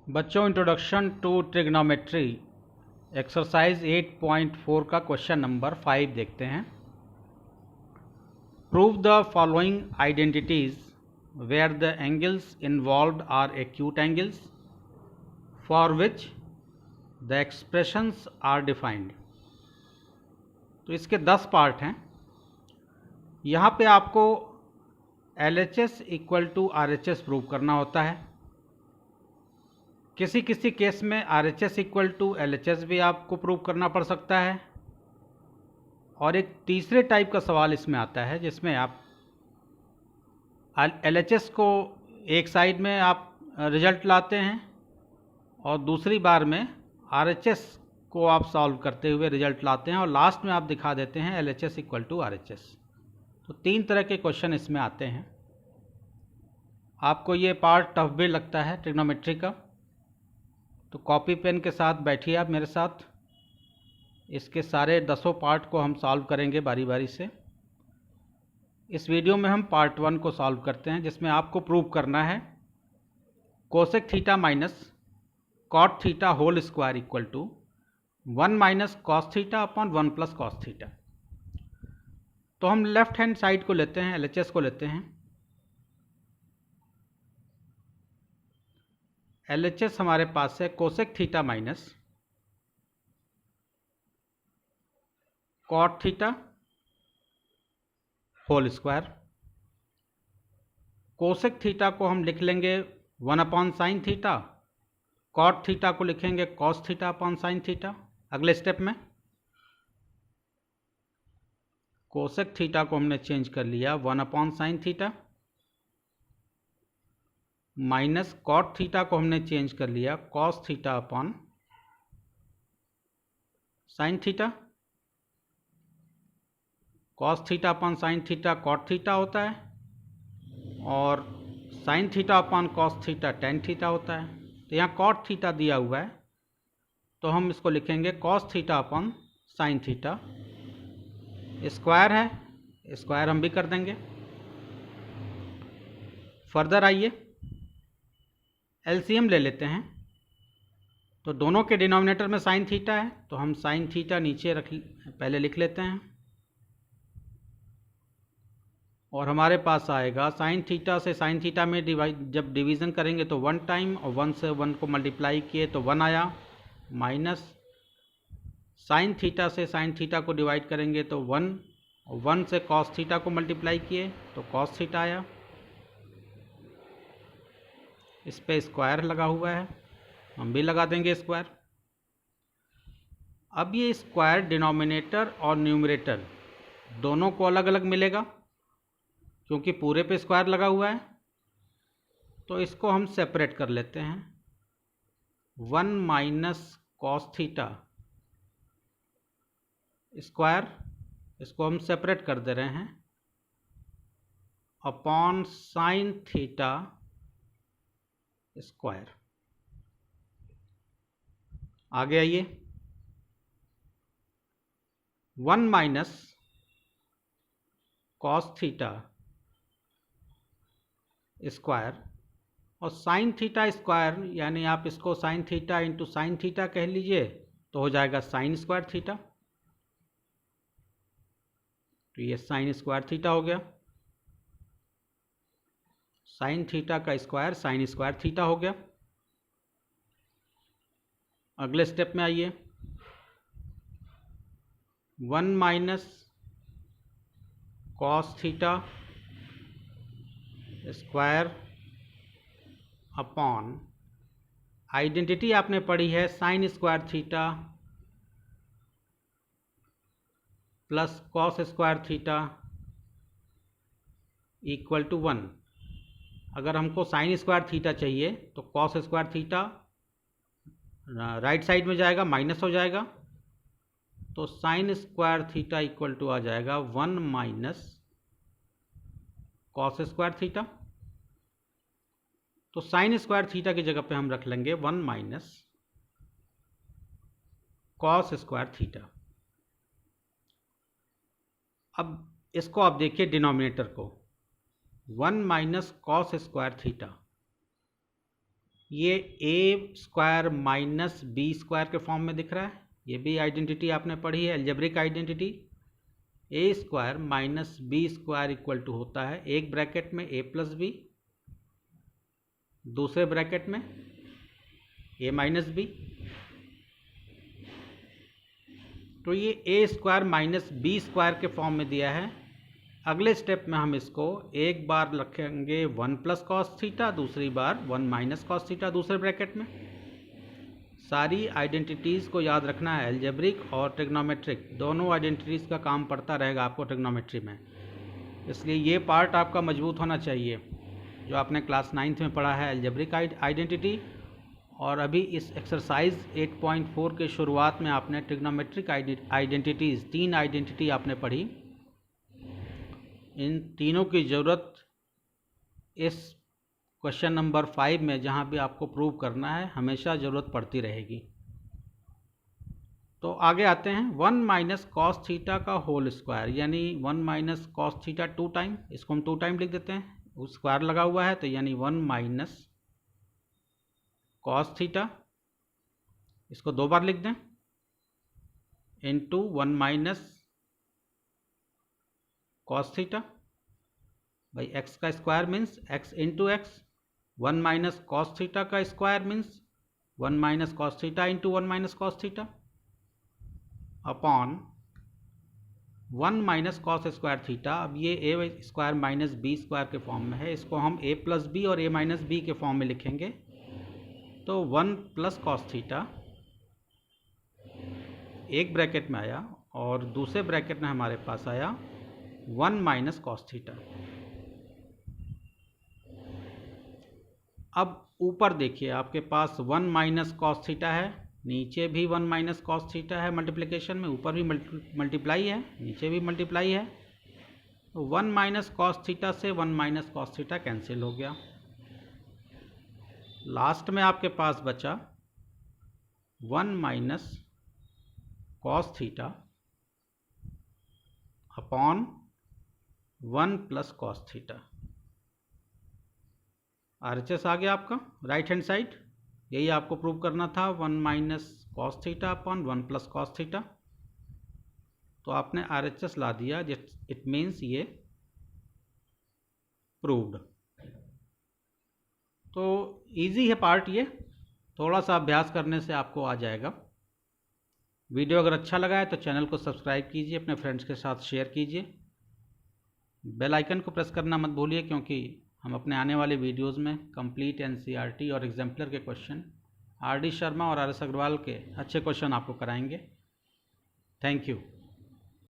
बच्चों, introduction to trigonometry exercise 8.4 का question number 5 देखते हैं। Prove the following identities where the angles involved are acute angles for which the expressions are defined. तो इसके 10 part हैं। यहाँ पे आपको LHS equal to RHS prove करना होता है। किसी किसी केस में RHS इक्वल टू LHS भी आपको प्रूव करना पड़ सकता है। और एक तीसरे टाइप का सवाल इसमें आता है जिसमें आप LHS को एक साइड में आप रिजल्ट लाते हैं और दूसरी बार में RHS को आप सॉल्व करते हुए रिजल्ट लाते हैं और लास्ट में आप दिखा देते हैं LHS इक्वल टू RHS। तो 3 तरह के क्वेश्चन इसमें आते हैं। आपको ये पार्ट टफ भी लगता है ट्रिग्नोमेट्री का, तो कॉपी पेन के साथ बैठिए आप मेरे साथ। इसके सारे 10 पार्ट को हम सॉल्व करेंगे बारी बारी से। इस वीडियो में हम पार्ट 1 को सॉल्व करते हैं जिसमें आपको प्रूव करना है cosec theta minus cot theta whole square equal to 1 minus cos theta upon 1 plus cos theta. तो हम लेफ्ट हैंड साइड को लेते हैं, LHS को लेते हैं। LHS हमारे पास है cosec theta minus cot theta whole square. Cosec theta को हम लिख लेंगे 1 upon sine theta, cot theta को लिखेंगे cos theta upon sine theta. अगले स्टेप में कोसेक थीटा को हमने चेंज कर लिया 1 upon sine theta, minus cot theta को हमने चेंज कर लिया cos theta upon sine theta. Cos theta upon sine theta cot theta होता है और sine theta upon cos theta tan theta होता है। तो यहाँ कॉट थीटा दिया हुआ है तो हम इसको लिखेंगे cos theta upon sine theta. Square है, स्क्वायर हम भी कर देंगे। फर्दर आइए LCM ले लेते हैं। तो दोनों के डिनोमिनेटर में साइन थीटा है तो हम साइन थीटा नीचे पहले लिख लेते हैं और हमारे पास आएगा साइन थीटा से साइन थीटा में जब डिवीज़न करेंगे तो 1 टाइम और 1 से 1 को मल्टीप्लाई किए तो 1 आया, माइनस साइन थीटा से साइन थीटा को डिवाइड करेंगे तो 1 और 1 से कॉस थीटा को मल्टीप्लाई किए तो कॉस थीटा आया। इस पे स्क्वायर लगा हुआ है, हम भी लगा देंगे स्क्वायर। अब ये स्क्वायर डिनोमिनेटर और न्यूमरेटर दोनों को अलग अलग मिलेगा क्योंकि पूरे पे स्क्वायर लगा हुआ है। तो इसको हम सेपरेट कर लेते हैं। 1 माइनस कॉस थीटा स्क्वायर, इसको हम सेपरेट कर दे रहे हैं, अपॉन साइन थीटा स्क्वायर। आगे आइए, 1 माइनस कॉस थीटा स्क्वायर और साइन थीटा स्क्वायर, यानी आप इसको sine theta into sine theta कह लीजिए तो हो जाएगा साइन स्क्वायर थीटा। तो ये साइन स्क्वायर थीटा हो गया। साइन थीटा का स्क्वायर साइन स्क्वायर थीटा हो गया। अगले स्टेप में आइए, 1 minus cos theta square upon identity आपने पढ़ी है sine square theta plus cos square theta equal to 1। अगर हमको साइन स्क्वायर थीटा चाहिए तो cos square theta right side में जाएगा, माइनस हो जाएगा, तो sine square theta equal to आ जाएगा 1 माइनस कॉस स्क्वायर थीटा। तो साइन स्क्वायर थीटा की जगह पे हम रख लेंगे 1 माइनस कॉस स्क्वायर थीटा। अब इसको आप देखिए डिनोमिनेटर को, 1 माइनस कॉस स्क्वायर थीटा ये A square minus B square के फॉर्म में दिख रहा है। ये भी आइडेंटिटी आपने पढ़ी है, algebraic identity. A square minus B square equal to होता है एक ब्रैकेट में ए प्लस बी, दूसरे ब्रैकेट में ए माइनस बी। तो ये A square minus B square के फॉर्म में दिया है। अगले स्टेप में हम इसको एक बार रखेंगे 1 प्लस कॉस थीटा, दूसरी बार 1 माइनस कॉस थीटा दूसरे ब्रैकेट में। सारी आइडेंटिटीज़ को याद रखना है, अलजेब्रिक और ट्रिग्नोमेट्रिक दोनों आइडेंटिटीज़ का काम पड़ता रहेगा आपको ट्रिग्नोमेट्री में, इसलिए ये पार्ट आपका मजबूत होना चाहिए जो आपने क्लास 9th में पढ़ा है, अलजेब्रिक आइडेंटिटी। और अभी इस एक्सरसाइज 8.4 के शुरुआत में आपने ट्रिग्नोमेट्रिक आइडेंटिटीज़ 3 आइडेंटिटी आपने पढ़ी। इन तीनों की ज़रूरत इस क्वेश्चन नंबर 5 में, जहाँ भी आपको प्रूव करना है, हमेशा ज़रूरत पड़ती रहेगी। तो आगे आते हैं। 1 माइनस कॉस थीटा का होल स्क्वायर, यानी 1 माइनस कॉस थीटा 2 टाइम, इसको हम 2 टाइम लिख देते हैं, उस स्क्वायर लगा हुआ है तो यानी 1 माइनस कॉस थीटा, इसको 2 बार लिख दें, इंटू 1 माइनस कॉस थीटा भाई एक्स का square means x into x, 1 minus cos theta का square means 1 minus cos theta into 1 minus cos theta upon 1 minus cos square theta. अब ये A square minus B square के form में है, इसको हम ए प्लस बी और A minus B के फॉर्म में लिखेंगे। तो 1 प्लस कॉस थीटा एक ब्रैकेट में आया और दूसरे ब्रैकेट में हमारे पास आया 1 माइनस कॉस थीटा। अब ऊपर देखिए आपके पास 1 माइनस कॉस थीटा है, नीचे भी 1 माइनस कॉस थीटा है मल्टीप्लिकेशन में, ऊपर भी मल्टीप्लाई है, नीचे भी मल्टीप्लाई है। तो 1 माइनस कॉस थीटा से 1 माइनस कॉस थीटा कैंसिल हो गया। लास्ट में आपके पास बचा 1 minus cos theta upon 1 plus cos theta. RHS आ गया आपका राइट हैंड साइड, यही आपको प्रूव करना था, 1 minus cos theta upon 1 plus cos theta. तो आपने RHS ला दिया, इट मीन्स ये प्रूव्ड। तो इजी है पार्ट ये, थोड़ा सा अभ्यास करने से आपको आ जाएगा। वीडियो अगर अच्छा लगा है तो चैनल को सब्सक्राइब कीजिए, अपने फ्रेंड्स के साथ शेयर कीजिए, बेल आइकन को प्रेस करना मत भूलिए, क्योंकि हम अपने आने वाले वीडियोस में कंप्लीट NCERT और एग्जाम्पलर के क्वेश्चन RD शर्मा और RS अग्रवाल के अच्छे क्वेश्चन आपको कराएंगे। Thank you.